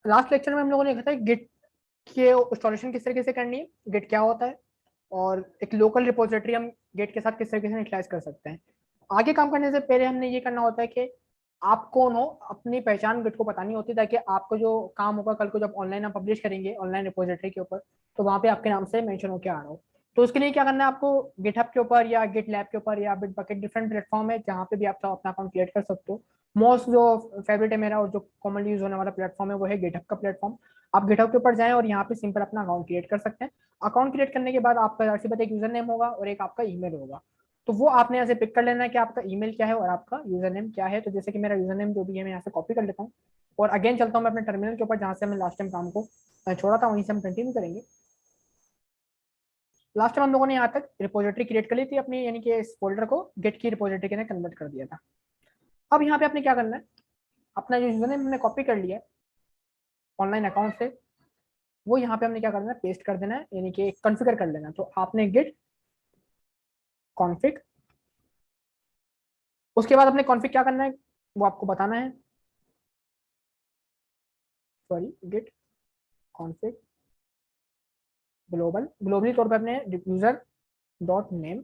Last lecture में हम लोगों ने देखा था गिट के इंस्टॉलेशन किस तरीके से करनी है, गिट क्या होता है, और एक लोकल रिपोजिटरी हम गिट के साथ किस तरीके से इनिशियलाइज कर सकते हैं। आगे काम करने से पहले हमने ये करना होता है कि आप कौन हो, अपनी पहचान गिट को बतानी होती है, ताकि आपको जो काम होगा कल को जब ऑनलाइन आप पब्लिश करेंगे ऑनलाइन रिपोजिटरी के ऊपर, तो वहाँ पे आपके नाम से मेंशन होकर आ रहा हो। तो उसके लिए क्या करना है आपको, गिटहब के ऊपर या गिट लैब के ऊपर या बिटबकेट, डिफरेंट प्लेटफॉर्म है जहाँ पे भी आप अपना अकाउंट क्रिएट कर सकते हो। मोस्ट जो फेवरेट है मेरा और जो कॉमनली यूज होने वाला प्लेटफॉर्म है वो है गिटहब का प्लेटफॉर्म। आप गिटहब के ऊपर जाएं और यहाँ पे सिंपल अपना अकाउंट क्रिएट कर सकते हैं। अकाउंट क्रिएट करने के बाद आपका सिर्फ एक यूजर नेम होगा और एक आपका ईमेल होगा। तो वो आपने यहाँ से पिक कर लेना है कि आपका ईमेल क्या है और आपका यूजर नेम क्या है। तो जैसे कि मेरा यूजर नेम जो भी है मैं यहाँ से कॉपी कर लेता हूँ और अगेन चलता हूँ मैं अपने टर्मिनल के ऊपर जहाँ से हमने लास्ट टाइम काम को छोड़ा था, वहीं से हम कंटिन्यू करेंगे। लास्ट टाइम हम लोगों ने यहाँ तक रिपोजिटरी क्रिएट कर ली थी अपनी, यानी कि इस फोल्डर को गेट की रिपोजिटरी के अंदर कन्वर्ट कर दिया था। अब यहाँ पे आपने क्या करना है, अपना जो यूजर नेम हमने कॉपी कर लिया है ऑनलाइन अकाउंट से, वो यहाँ पे हमने क्या करना है, पेस्ट कर देना है, यानी कि कॉन्फ़िगर कर लेना है। तो आपने गिट कॉन्फ़िग, उसके बाद अपने कॉन्फ़िग क्या करना है वो आपको बताना है। सॉरी, गिट कॉन्फ़िग ग्लोबली तौर पर अपने यूजर डॉट नेम,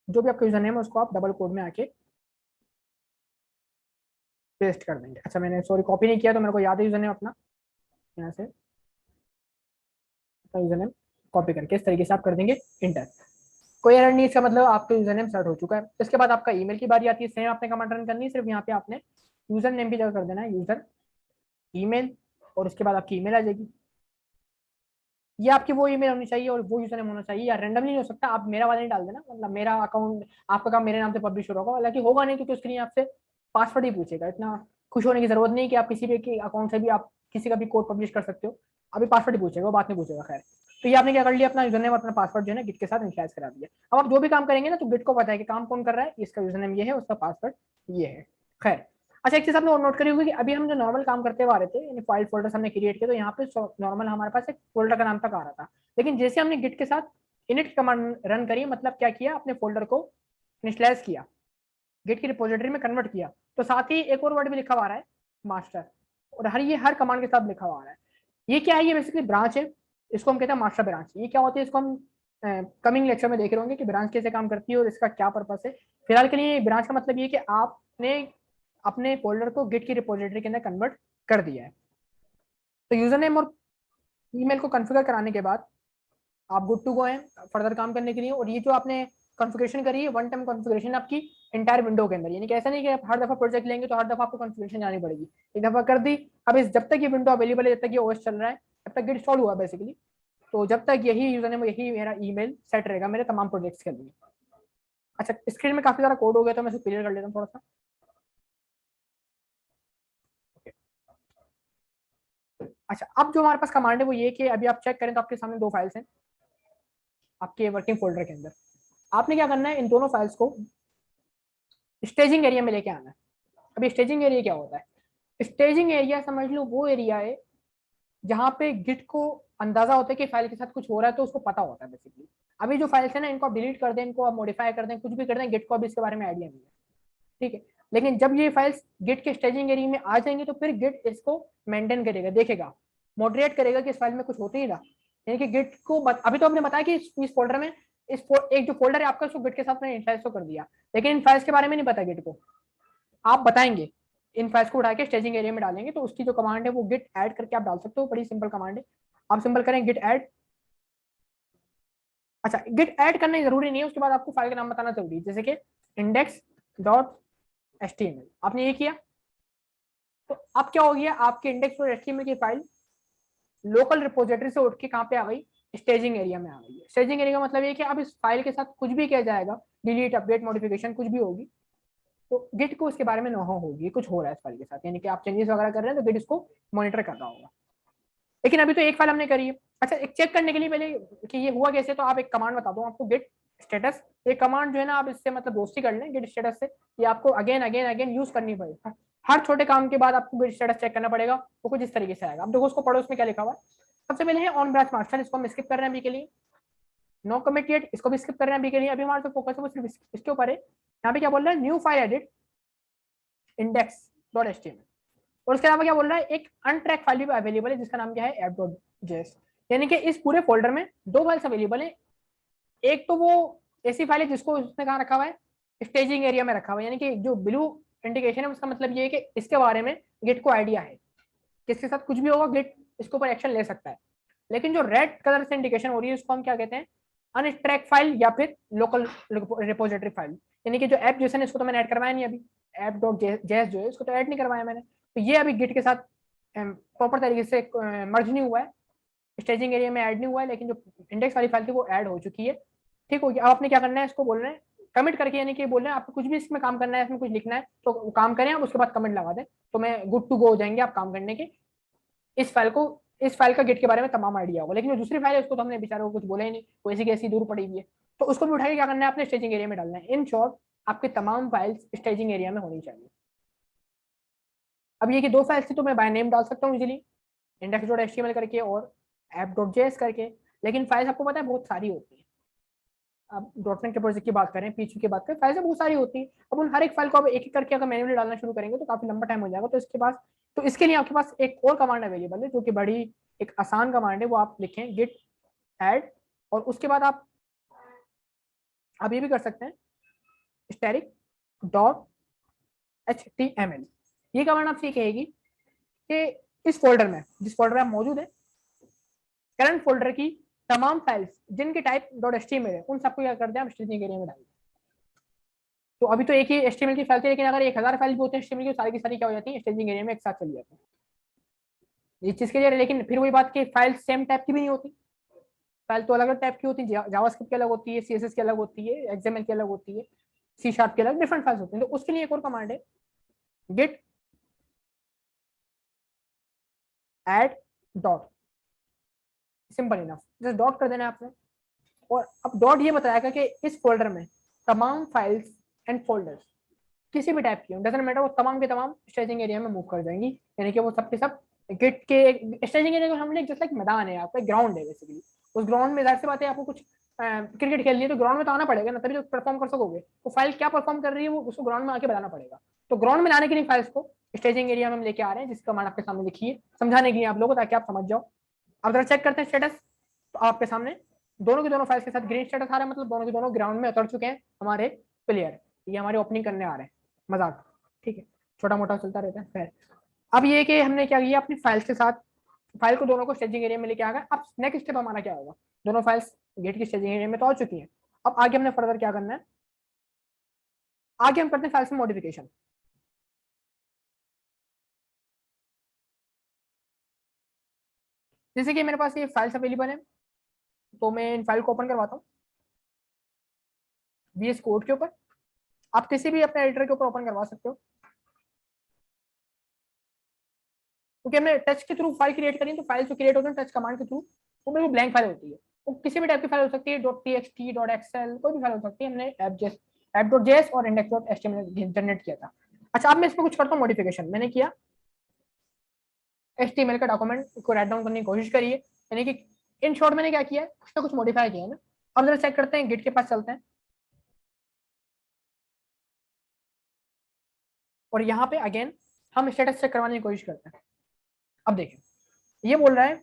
जो भी आपका यूजर नेम है उसको आप डबल कोड में आके पेस्ट कर देंगे। अच्छा, मैंने सॉरी कॉपी नहीं किया तो मेरे को याद है यूजर नेम अपना, यहाँ से अपना यूजर नेम कॉपी करके इस तरीके से आप कर देंगे इंटर। कोई एरर नहीं, इसका मतलब आपका यूजर नेम सेट हो चुका है। इसके बाद आपका ईमेल की बारी आती है, सेम आपने कमांड रन करनी है, सिर्फ यहाँ पे आपने यूजर नेम की जगह कर देना है यूजर ईमेल, और उसके बाद आपकी ईमेल आ जाएगी। ये आपकी वो ईमेल होनी चाहिए और वो यूजर नेम होना चाहिए, या रेंडमली नहीं हो सकता। आप मेरा वाला नहीं डाल देना, मतलब मेरा अकाउंट आपका काम मेरे नाम से पब्लिश हो रहा होगा, हालांकि होगा नहीं क्योंकि उसके लिए आपसे पासवर्ड ही पूछेगा। इतना खुश होने की जरूरत नहीं कि आप किसी भी अकाउंट से भी आप किसी का भी कोड पब्लिश कर सकते हो, अभी पासवर्ड ही पूछेगा, वो बात नहीं पूछेगा। खैर, तो ये आपने क्या कर लिया, अपना यूजर नेम अपना पासवर्ड जो है गिट के साथ इनिशियलाइज करा दिया। अब आप जो भी काम करेंगे ना तो गिट को पता है कि काम कौन कर रहा है, इसका यूजर नेम ये है, उसका पासवर्ड ये है। खैर, अच्छा एक चीज आपने और नोट करी होगी कि अभी हम जो नॉर्मल काम करते हुए आ रहे थे, यानी फाइल फोल्डर्स हमने क्रिएट किए, तो यहाँ पे नॉर्मल हमारे पास एक फोल्डर का नाम तक आ रहा था। लेकिन जैसे हमने गिट के साथ इनिट कमांड रन करी, मतलब क्या किया, अपने फोल्डर को इनिशियलाइज किया, गिट की रिपोजिटरी में कन्वर्ट किया, तो साथ ही एक और वर्ड भी लिखा हुआ आ रहा है, मास्टर। और हर कमांड के साथ लिखा हुआ आ रहा है। ये क्या है, ये बेसिकली ब्रांच है, इसको हम कहते हैं मास्टर ब्रांच। ये क्या होती है, इसको हम कमिंग लेक्चर में देख रहे होंगे कि ब्रांच कैसे काम करती है और इसका क्या पर्पस है। फिलहाल के लिए ब्रांच का मतलब ये है कि आपने अपने फोल्डर को गिट की रिपोजिटरी के अंदर कन्वर्ट कर दिया है। तो यूजर नेम और ईमेल को कॉन्फ़िगर कराने के बाद आप गुड टू गो हैं फर्दर काम करने के लिए। और ये जो आपने कॉन्फ़िगरेशन करी है, वन टाइम कॉन्फ़िगरेशन आपकी इंटायर विंडो के अंदर, यानी कि ऐसा नहीं कि आप हर दफा प्रोजेक्ट लेंगे तो हर दफा आपको कॉन्फ़िगरेशन जानी पड़ेगी, एक दफा कर दी। अब इस जब तक ये विंडो अवेलेबल है, जब तक ये ओएस चल रहा है, जब तक गिट इंस्टॉल हुआ बेसिकली, तो जब तक यही यूजर नेम यही मेरा ईमेल सेट रहेगा मेरे तमाम प्रोजेक्ट्स के लिए। अच्छा, स्क्रीन में काफी सारा कोड हो गया तो मैं इसे क्लियर कर लेता हूँ थोड़ा सा। अच्छा, अब जो हमारे पास कमांड है वो ये कि अभी आप चेक करें तो आपके सामने दो फाइल्स हैं आपके वर्किंग फोल्डर के अंदर। आपने क्या करना है, इन दोनों फाइल्स को स्टेजिंग एरिया में लेके आना है। अभी स्टेजिंग एरिया क्या होता है, स्टेजिंग एरिया समझ लो वो एरिया है जहाँ पे गिट को अंदाजा होता है कि फाइल के साथ कुछ हो रहा है, तो उसको पता होता है बेसिकली। अभी जो फाइल्स है ना, इनको आप डिलीट कर दें, इनको आप मॉडिफाई कर दें, कुछ भी कर दें, गिट को अभी इसके बारे में आइडिया नहीं है, ठीक है। लेकिन जब ये फाइल्स गिट के स्टेजिंग एरिया में आ जाएंगी तो फिर गिट इसको मेंटेन करेगा, देखेगा, मॉडरेट करेगा कि इस फाइल में कुछ होते ही रहा। यानी कि गिट को अभी तो आपने बताया कि इस फोल्डर में एक जो फोल्डर है आपका उसको गिट के साथ में इनिशियलाइज तो कर दिया, लेकिन इन फाइल्स के बारे में नहीं पता गिट को। आप बताएंगे, इन फाइल्स को उठा के स्टेजिंग एरिया में डालेंगे, तो उसकी जो कमांड है वो गिट ऐड करके आप डाल सकते हो, बड़ी सिंपल कमांड है। आप सिंपल करें गिट ऐड। अच्छा, गिट ऐड करना जरूरी नहीं है, उसके बाद आपको फाइल का नाम बताना जरूरी है, जैसे कि इंडेक्स डॉट एचटीएमएल आपने ये किया, तो अब क्या हो गया, आपके इंडेक्स डॉट एचटीएमएल की फाइल लोकल रिपोजिटरी से उठ के कहाँ पे आ गई, स्टेजिंग एरिया में आ गई है। स्टेजिंग एरिया का मतलब ये कि अब इस फाइल के साथ कुछ भी किया जाएगा, डिलीट अपडेट मॉडिफिकेशन कुछ भी होगी, तो गिट को इसके बारे में नो होगी कुछ हो रहा है इस फाइल के साथ, यानी कि आप चेंजेस वगैरह कर रहे हैं तो गिट इसको मॉनिटर कर रहा होगा। लेकिन अभी तो एक फाइल हमने करी है। अच्छा, एक चेक करने के लिए पहले कि ये हुआ कैसे, तो आप एक कमांड बता दो आपको, गिट स्टेटस। ये कमांड जो है ना, आप इससे मतलब दोस्ती कर लें गिट स्टेटस से, ये आपको अगेन अगेन अगेन यूज करनी पड़ेगी। हर छोटे काम के बाद आपको गिट स्टेटस चेक करना पड़ेगा, वो कुछ इस तरीके से आएगा। अब देखो उसको पढ़ो, उसमें क्या लिखा हुआ है। सबसे पहले है ऑन ब्रांच मास्टर, इसको हम स्किप कर रहे हैं अभी के लिए। नो कमिट येट, इसको भी स्किप कर रहे हैं अभी के लिए। अभी हमारा जो फोकस है वो सिर्फ इसके ऊपर है। यहाँ पे क्या बोल रहा है, new file edit index dot HTML. और उसके अलावा क्या बोल रहा है, एक अनट्रैक फाइल भी अवेलेबल है जिसका नाम क्या है app.js। यानी कि इस पूरे फोल्डर में दो फाइल्स अवेलेबल है। एक तो वो ऐसी फाइल है जिसको उसने कहाँ रखा हुआ है, स्टेजिंग एरिया में रखा हुआ है। यानी कि जो ब्लू इंडिकेशन है उसका मतलब ये है कि इसके बारे में गिट को आइडिया है कि इसके साथ कुछ भी होगा गिट इसके ऊपर एक्शन ले सकता है। लेकिन जो रेड कलर से इंडिकेशन हो रही है उसको हम क्या कहते हैं, अनट्रैक फाइल या फिर लोकल रिपोजिटरी फाइल। यानी कि जो ऐप जेसन है इसको तो मैंने ऐड करवाया नहीं अभी, ऐप डॉट जेएस जो है इसको तो ऐड नहीं करवाया मैंने, तो ये अभी गिट के साथ प्रॉपर तरीके से मर्ज नहीं हुआ है, स्टेजिंग एरिया में ऐड नहीं हुआ है, लेकिन जो इंडेक्स वाली फाइल थी वो ऐड हो चुकी है। ठीक हो गया। अब आपने क्या करना है, इसको बोल रहे हैं कमिट करके, यानी कि बोल रहे हैं आपको कुछ भी इसमें काम करना है, इसमें कुछ लिखना है तो काम करें आप, उसके बाद कमेंट लगा दें तो मैं गुड टू गो हो जाएंगे आप काम करने के। इस फाइल को, इस फाइल का गिट के बारे में तमाम आइडिया होगा। लेकिन जो दूसरी फाइल है उसको तो हमने बेचारे को कुछ बोला ही नहीं, वो ऐसी की ऐसी दूर पड़ी हुई है, तो उसको भी उठा के क्या करना है, अपने स्टेजिंग एरिया में डालना है। इन शॉर्ट आपके तमाम फाइल्स स्टेजिंग एरिया में होनी चाहिए। अब ये कि दो फाइल्स थी तो मैं बाय नेम डाल सकता हूँ इजीली, इंडेक्स डॉट एचटीएमएल करके और ऐप डॉट जेएस करके। लेकिन फाइल्स आपको पता है बहुत सारी होती है। अब डॉटनेट के प्रोजेक्ट की बात करें, पीएचपी की बात करें, फाइल्स बहुत सारी होती है। अब उन हर एक फाइल को आप एक एक करके अगर मैन्युअली डालना शुरू करेंगे तो काफी लंबा टाइम हो जाएगा। तो इसके पास, तो इसके लिए आपके पास एक और कमांड अवेलेबल है जो कि बड़ी एक आसान कमांड है, वो आप लिखें गिट ऐड, और उसके बाद आप ये भी कर सकते हैं स्टैटिक डॉट एचटीएमएल। ये कमांड आपसे ये कहेगी कि इस फोल्डर में, जिस फोल्डर में आप मौजूद है, करंट फोल्डर की तमाम फाइल्स जिनके टाइप डॉट एचटीएमएल है उन सबको क्या कर दें आप स्टेजिंग एरिया में डाल दें। तो अभी तो एक ही एचटीएमएल की फाइल थी, लेकिन अगर 1000 फाइल भी होते हैं एचटीएमएल की, सारी की सारी क्या हो जाती है स्टेजिंग एरिया में एक साथ चली जाती है इस चीज के लिए। लेकिन फिर वही बात कि फाइल सेम टाइप की भी नहीं होती, फाइल तो अलग अलग टाइप की होती है, जावास्क्रिप्ट की अलग होती है, सीएसएस की अलग होती है, एक्सएमएल की अलग होती है, सी शार्प की अलग, डिफरेंट फाइल्स होती हैं। तो उसके लिए एक और कमांड है git add dot, simple enough, just dot कर देना है आपने। और अब डॉट ये बताएगा कि इस फोल्डर में तमाम फाइल्स एंड फोल्डर्स किसी भी टाइप की हो, डजंट मैटर, वो तमाम के तमाम स्टेजिंग एरिया में मूव कर जाएंगी। यानी कि वो सब के सब गिट के स्टेजिंग एरिया को हमने जैसे एक मैदान है आपका, ग्राउंड है बेसिकली। उस ग्राउंड में जाहिर सी बात है आपको कुछ क्रिकेट खेलनी है तो ग्राउंड में तो आना पड़ेगा ना, तभी तो परफॉर्म कर सकोगे। तो फाइल क्या परफॉर्म कर रही है वो उसको ग्राउंड में आके बताना पड़ेगा। तो ग्राउंड में लाने के लिए फाइल्स को स्टेजिंग एरिया में हम लेके आ रहे हैं, जिसका कमांड आपके सामने लिखी है समझाने के लिए आप लोगों को, ताकि आप समझ जाओ। अब जरा चेक करते हैं स्टेटस, तो आपके सामने दोनों की दोनों फाइल्स के साथ ग्रीन स्टेटस आ रहा है, मतलब दोनों के दोनों ग्राउंड में उतर चुके हैं हमारे प्लेयर, ये हमारे ओपनिंग करने आ रहे हैं। मजाक, ठीक है, छोटा मोटा चलता रहता है। खैर, अब ये कि हमने क्या किया अपनी फाइल्स के साथ, फाइल को दोनों को स्टेजिंग एरिया में लेके आ गए। अब नेक्स्ट स्टेप हमारा क्या होगा, दोनों फाइल्स गेट की स्टेजिंग एरिया में तो आ चुकी हैं। अब आगे हमने फर्दर क्या करना है, आगे हम करते हैं फाइल्स में मॉडिफिकेशन। जैसे कि मेरे पास ये फाइल्स अवेलेबल है, तो मैं इन फाइल को ओपन करवाता हूँ VS कोड के ऊपर। आप किसी भी अपने एडिटर के ऊपर ओपन करवा सकते हो, क्योंकि हमने टच के थ्रू फाइल क्रिएट करी है, तो फाइल जो क्रिएट होती है टच कमांड के थ्रू, वो बिल्कुल ब्लैंक फाइल होती है। वो किसी भी टाइप की फाइल हो सकती है, डॉट टीएक्सटी, डॉट एक्सएल, कोई भी फाइल हो सकती है। हमने ऐप डॉट जेएस और इंडेक्स डॉट एचटीएमएल जनरेट किया था। अच्छा, अब मैं इसमें कुछ करता हूँ मॉडिफिकेशन। मैंने किया एचटीएमएल का डॉक्यूमेंट को राइट डाउन करने की कोशिश करी है, यानी कि इन शॉर्ट मैंने क्या किया है, कुछ ना कुछ मॉडिफाई किया है ना। अब जरा चेक करते हैं, गिट के पास चलते हैं और यहाँ पे अगेन हम स्टेटस चेक करवाने की कोशिश करते हैं। अब देखिए ये बोल रहा है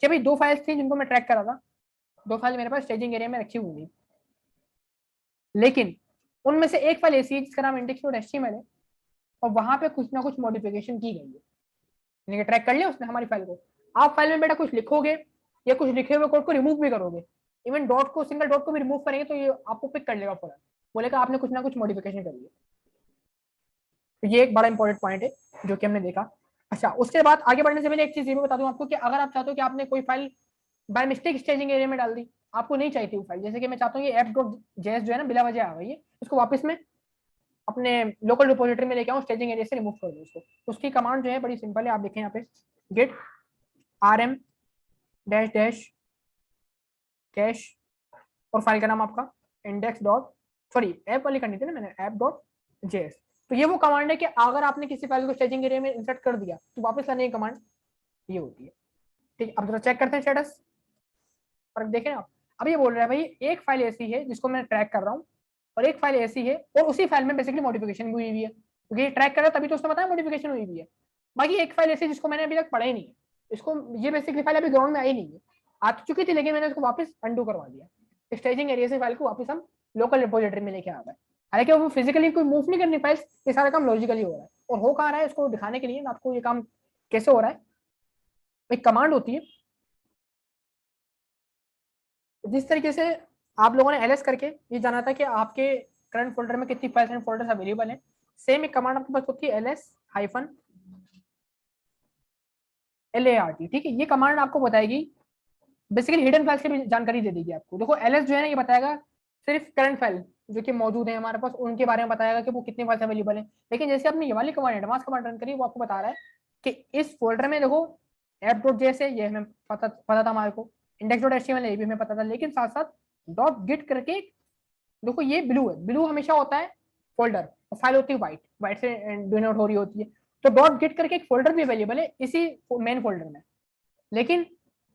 कि भाई दो फाइल्स थी जिनको मैं ट्रैक कर रहा था, दो फाइल मेरे पास स्टेजिंग एरिया में रखी हुई थी, लेकिन उनमें से एक फाइल ऐसी है जिसका नाम इंडेक्स डॉट एचटीएमएल है, और वहां पे कुछ ना कुछ मॉडिफिकेशन की गई है, यानी कि ट्रैक कर लिया उसने हमारी फाइल को। आप फाइल में बेटा कुछ लिखोगे या कुछ लिखे हुए कोड को रिमूव भी करोगे, इवन डॉट को, सिंगल डॉट को भी रिमूव करेंगे तो ये आपको पिक कर लेगा फौरन, बोलेगा आपने कुछ ना कुछ मॉडिफिकेशन करी है। तो ये एक बड़ा इंपॉर्टेंट पॉइंट है जो कि हमने देखा। अच्छा, उसके बाद आगे बढ़ने से पहले एक चीज ये भी बता दूं आपको कि अगर आप चाहते हो कि आपने कोई file by mistake staging area में डाल दी, आपको नहीं चाहिए थी वो फाइल, जैसे कि मैं चाहता हूँ ये ऐप डॉट जेएस जो है ना बिला वजह आ गई है, उसको वापस में अपने लोकल रिपोजिटरी में लेके आऊँ, स्टेजिंग एरिया से रिमूव कर दूँ उसको। उसकी कमांड जो है बड़ी सिंपल है, आप देखें यहाँ पे git rm dash dash cache, और फाइल का नाम आपका इंडेक्स डॉट, सॉरी ऐप वाली करनी थी ना मैंने, ऐप डॉट जेएस। तो ये वो कमांड है कि अगर आपने किसी फाइल को स्टेजिंग एरिया में इंसर्ट कर दिया तो वापस लाने की कमांड ये होती है। ठीक है, अब जरा चेक करते हैं स्टेटस, और देखें आप, अब ये बोल रहा है भाई एक फाइल ऐसी है जिसको मैं ट्रैक कर रहा हूँ, और एक फाइल ऐसी है और उसी फाइल में बेसिकली मॉडिफिकेशन भी हुई है। क्योंकि ट्रैक कर रहा तभी तो उसने बताया मॉडिफिकेशन हुई भी है। बाकी एक फाइल ऐसी जिसको मैंने अभी तक पढ़ा ही नहीं है, इसको ये बेसिकली फाइल अभी ग्राउंड में आई नहीं है, आ चुकी थी लेकिन मैंने उसको वापस अंडू करवा दिया। स्टेजिंग एरिया से फाइल को वापस हम लोकल रिपोजिटरी में लेके आ गए। हालांकि वो फिजिकली कोई मूव नहीं करनी फाइल्स, ये सारा काम लॉजिकली हो रहा है। और हो कहाँ रहा है इसको दिखाने के लिए मैं आपको ये काम कैसे हो रहा है, एक कमांड होती है जिस तरीके से आप लोगों ने एलएस करके ये जाना था कि आपके करंट फोल्डर में कितनी फाइल्स एंड फोल्डर्स अवेलेबल हैं। सेम एक कमांड आपके पास होती है LS-LART, ठीक है। ये कमांड आपको बताएगी बेसिकली हिडन फाइल्स की भी जानकारी दे देगी आपको। देखो एलएस जो है ना ये बताएगा सिर्फ करंट फाइल जो कि मौजूद है हमारे पास उनके बारे में बताएगा कि वो कितनी फाइल्स अवेलेबल है। लेकिन जैसे आपने ये वाली कमांड एडवांस कमांड रन करी वो आपको बता रहा है कि इस फोल्डर में देखो app.js है, ये हमें पता था हमारे को, index.html ये भी हमें पता था, लेकिन साथ साथ डॉट गिट करके देखो ये ब्लू है, ब्लू हमेशा होता है फोल्डर और फाइल होती है व्हाइट, व्हाइट से डिनोट हो रही होती है। तो डॉट गिट करके एक फोल्डर भी अवेलेबल है इसी मेन फोल्डर में, लेकिन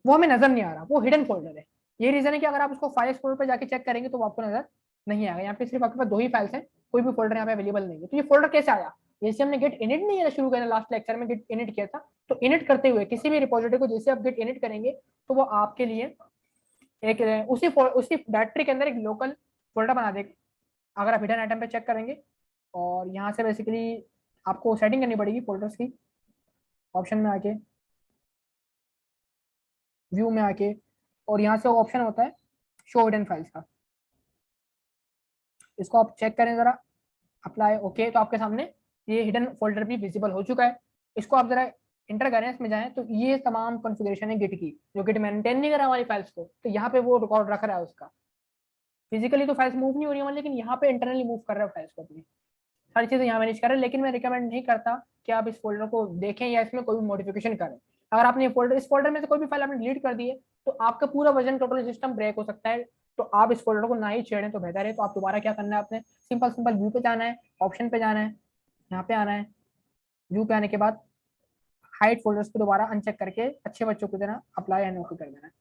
वो हमें नजर नहीं आ रहा, वो हिडन फोल्डर है। ये रीजन है कि अगर आप उसको फाइल एक्सप्लोरर पे जाके चेक करेंगे तो वो आपको नजर नहीं आएगा। यहाँ पे सिर्फ आपके पास 2 ही फाइल्स हैं, कोई भी फोल्डर यहाँ पे अवेलेबल नहीं है। तो ये फोल्डर कैसे आया, जैसे हमने गेट इनिट नहीं शुरू किया लास्ट लेक्चर में, गेट इनिट किया था, तो इनिट करते हुए किसी भी रिपोजिटरी को जैसे आप गेट इनिट करेंगे तो वो आपके लिए एक उसी डायरेक्टरी के अंदर एक लोकल फोल्डर बना देगा। अगर आप हिडन आइटम पे चेक करेंगे और यहाँ से बेसिकली आपको सेटिंग करनी पड़ेगी फोल्डर्स की, ऑप्शन में आके व्यू में आके, और यहाँ से ऑप्शन होता है शो हिडन फाइल्स का, इसको आप चेक करें जरा, अप्लाई ओके, तो आपके सामने ये हिडन फोल्डर भी विजिबल हो चुका है। इसको आप जरा इंटर करें, इसमें जाएं तो ये तमाम कॉन्फ़िगरेशन है गिट की, जो गिट मेंटेन नहीं कर रहा हमारी फाइल्स को, तो यहाँ पे वो रिकॉर्ड रख रहा है उसका। फिजिकली तो फाइल्स मूव नहीं हो रही हमारी, लेकिन यहाँ पे इंटरनली मूव कर रहा है फाइल्स को अपनी, सारी चीजें यहाँ मैनेज कर रहे हैं। लेकिन मैं रिकमेंड नहीं करता कि आप इस फोल्डर को देखें या इसमें कोई भी मॉडिफिकेशन करें। अगर आपने इस फोल्डर में से कोई भी फाइल आपने डिलीट कर दी है तो आपका पूरा वर्जन कंट्रोल सिस्टम ब्रेक हो सकता है। तो आप इस फोल्डर को ना ही छेड़ें तो बेहतर है। तो आप दोबारा क्या करना है, आपने सिंपल सिंपल व्यू पे जाना है, ऑप्शन पे जाना है, यहाँ पे आना है, व्यू पे आने के बाद हाइड फोल्डर्स को दोबारा अनचेक करके अच्छे बच्चों की तरह अप्लाई एंड ओके कर देना है।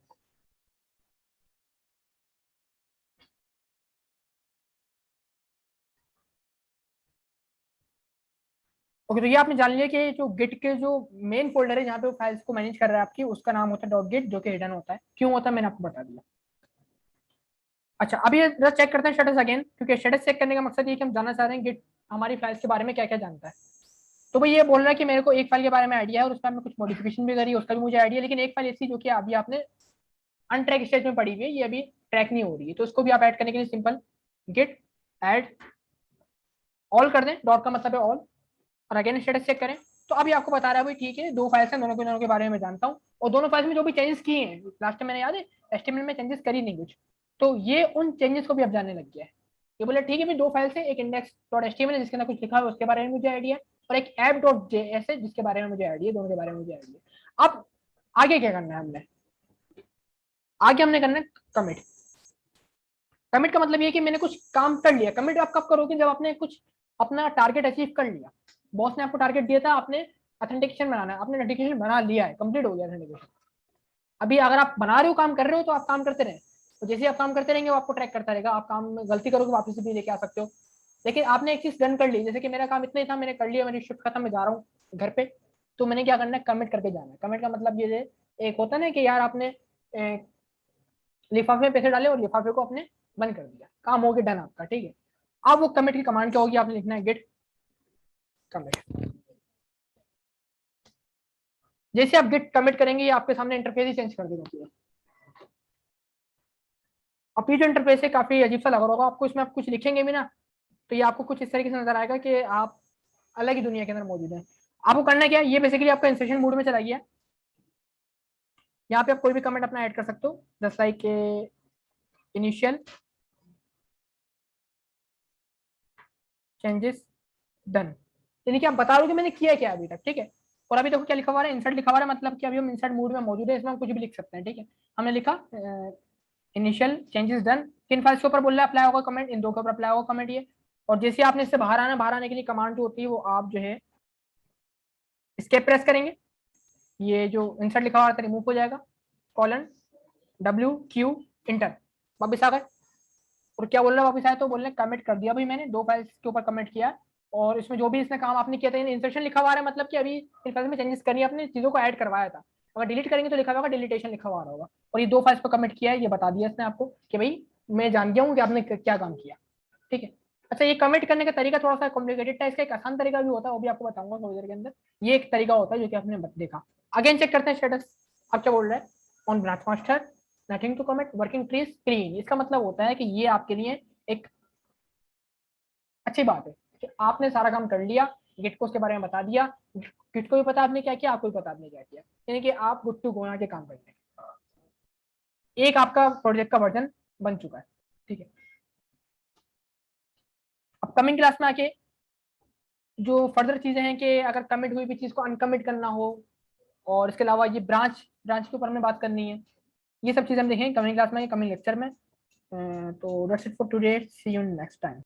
ओके, तो ये आपने जान लिया कि जो गिट के जो मेन फोल्डर है जहाँ पे वो फाइल्स को मैनेज कर रहा है आपकी, उसका नाम होता है डॉट गिट, जो कि हिडन होता है। क्यों होता है मैंने आपको बता दिया। अच्छा, अभी जरा चेक करते हैं स्टेटस अगेन, क्योंकि स्टेटस चेक करने का मकसद ये कि हम जानना चाह रहे हैं गिट हमारी फाइल्स के बारे में क्या क्या जानता है। तो भाई ये बोल रहा है कि मेरे को एक फाइल के बारे में आइडिया है और उस पर हमने कुछ मॉडिफिकेशन भी करी, उसका भी मुझे आइडिया, लेकिन एक फाइल ऐसी जो कि अभी आपने अनट्रैक स्टेज में पड़ी हुई है, ये अभी ट्रैक नहीं हो रही है, तो उसको भी आप ऐड करने के लिए सिंपल गिट ऐड ऑल कर दें, डॉट का मतलब है ऑल, और अगेन स्टेटस चेक करें। तो अभी आपको बता रहा है भाई ठीक है 2 फाइल्स हैं, दोनों के बारे में जानता हूँ, और दोनों फाइल्स में जो भी चेंजेस किए हैं लास्ट टाइम मैंने याद है एस्टिमेट में चेंजेस करी नहीं कुछ, तो ये उन चेंजेस को भी अब जानने लग गया है। ये बोले ठीक है भाई 2 फाइल्स है, एक इंडेक्स डॉट एस्टिमेट है जिसके अंदर कुछ लिखा है उसके बारे में मुझे आइडिया है, और एक ऐप डॉट जेएस है जिसके बारे में मुझे आइडिया, दोनों के बारे में मुझे आइडिया। अब आगे क्या करना है हमने, आगे हमने करना है कमिट। कमिट का मतलब ये कि मैंने कुछ काम कर लिया। कमिट आप कब करोगे, जब आपने कुछ अपना टारगेट अचीव कर लिया, बॉस ने आपको टारगेट दिया था, आपने ऑथेंटिकेशन बनाना है, आपने ऑथेंटिकेशन बना लिया है, कंप्लीट हो गया ऑथेंटिकेशन। अभी अगर आप बना रहे हो, काम कर रहे हो, तो आप काम करते रहे, तो जैसे आप काम करते रहेंगे वो आपको ट्रैक करता रहेगा। आप काम में गलती करोगे वापस से भी लेके आ सकते हो, लेकिन आपने एक चीज डन कर ली, जैसे कि मेरा काम इतना ही था, मैंने कर लिया, मेरी शिफ्ट खत्म, मैं जा रहा हूँ घर पे, तो मैंने क्या करना है, कमिट करके जाना है। कमिट का मतलब ये है, एक होता है ना कि यार आपने लिफाफे में पैसे डाले और लिफाफे को आपने बंद कर दिया, काम हो गया डन आपका, ठीक है। अब वो कमिट की कमांड क्या होगी, आपने लिखना है गेट कमिट। जैसे आप गेट कमिट करेंगे ये आपके सामने इंटरफेस ही चेंज कर देगा। अब ये जो इंटरफेस है काफी अजीब सा लग रहा होगा आपको, इसमें आप कुछ लिखेंगे भी ना तो ये आपको कुछ इस तरीके से नजर आएगा कि आप अलग ही दुनिया के अंदर मौजूद है। आपको करना क्या है, ये बेसिकली आपका इंसर्शन मोड में चला गया। यहाँ पे आप कोई भी कमेंट अपना ऐड कर सकते हो, just like initial changes done, यानी कि आप बता रहे हो कि मैंने किया क्या अभी तक, ठीक है। और अभी देखो क्या लिखा हुआ है, इंसर्ट लिखा हुआ है, मतलब कि अभी हम इंसर्ट मोड में मौजूद है, इसमें हम कुछ भी लिख सकते हैं, ठीक है। हमने लिखा इनिशियल चेंजेस डन, किन फाइल्स के ऊपर बोल रहा है अप्लाई होगा कमेंट, इन 2 के ऊपर अप्लाई होगा कमेंट ये। और जैसे आपने इससे बाहर आना, बाहर आने के लिए कमांड जो होती है वो आप जो है एस्केप प्रेस करेंगे, ये जो इंसर्ट लिखा हुआ था रिमूव हो जाएगा, कॉलन WQ इंटर, वापिस आ गए। और क्या बोल रहा है वापिस आए, तो बोल रहे कमिट कर दिया भाई मैंने 2 फाइल्स के ऊपर कमिट किया, और इसमें जो भी इसने काम आपने किया था, इंसर्शन लिखा हुआ है, मतलब कि अभी इन फाइल में चेंजेस करिए, आपने चीजों को ऐड करवाया था। अगर डिलीट करेंगे तो लिखा होगा डिलीटेशन लिखा हुआ होगा। और ये 2 फाइल्स पर कमिट किया है, ये बता दिया इसने आपको कि भाई मैं जान गया हूँ कि आपने क्या काम किया। ठीक है। अच्छा, ये कमिट करने का तरीका थोड़ा सा कॉम्प्लिकेटेड था, इसका एक आसान तरीका भी होता है, वो भी आपको बताऊंगा थोड़ी देर के अंदर। ये एक तरीका होता है जो कि आपने देखा। अगेन चेक करते हैं स्टेटस। अब क्या बोल रहा है, on branch master nothing to commit, working tree screen. इसका मतलब होता है कि ये आपके लिए एक अच्छी बात है कि आपने सारा काम कर लिया, गिट को उसके बारे में बता दिया, गिट को भी पता आपने क्या किया, आपको भी पता आपने क्या किया, यानी कि आप गुड टू गो के काम करते हैं। एक आपका प्रोजेक्ट का वर्जन बन चुका है। ठीक है। अब कमिंग क्लास में आके जो फर्दर चीजें हैं कि अगर कमिट हुई भी चीज को अनकमिट करना हो, और इसके अलावा ये ब्रांच ब्रांच के ऊपर हमें बात करनी है, ये सब चीजें हम देखेंगे कमिंग क्लास में, कमिंग लेक्चर में। तो that's it for today, see you next time.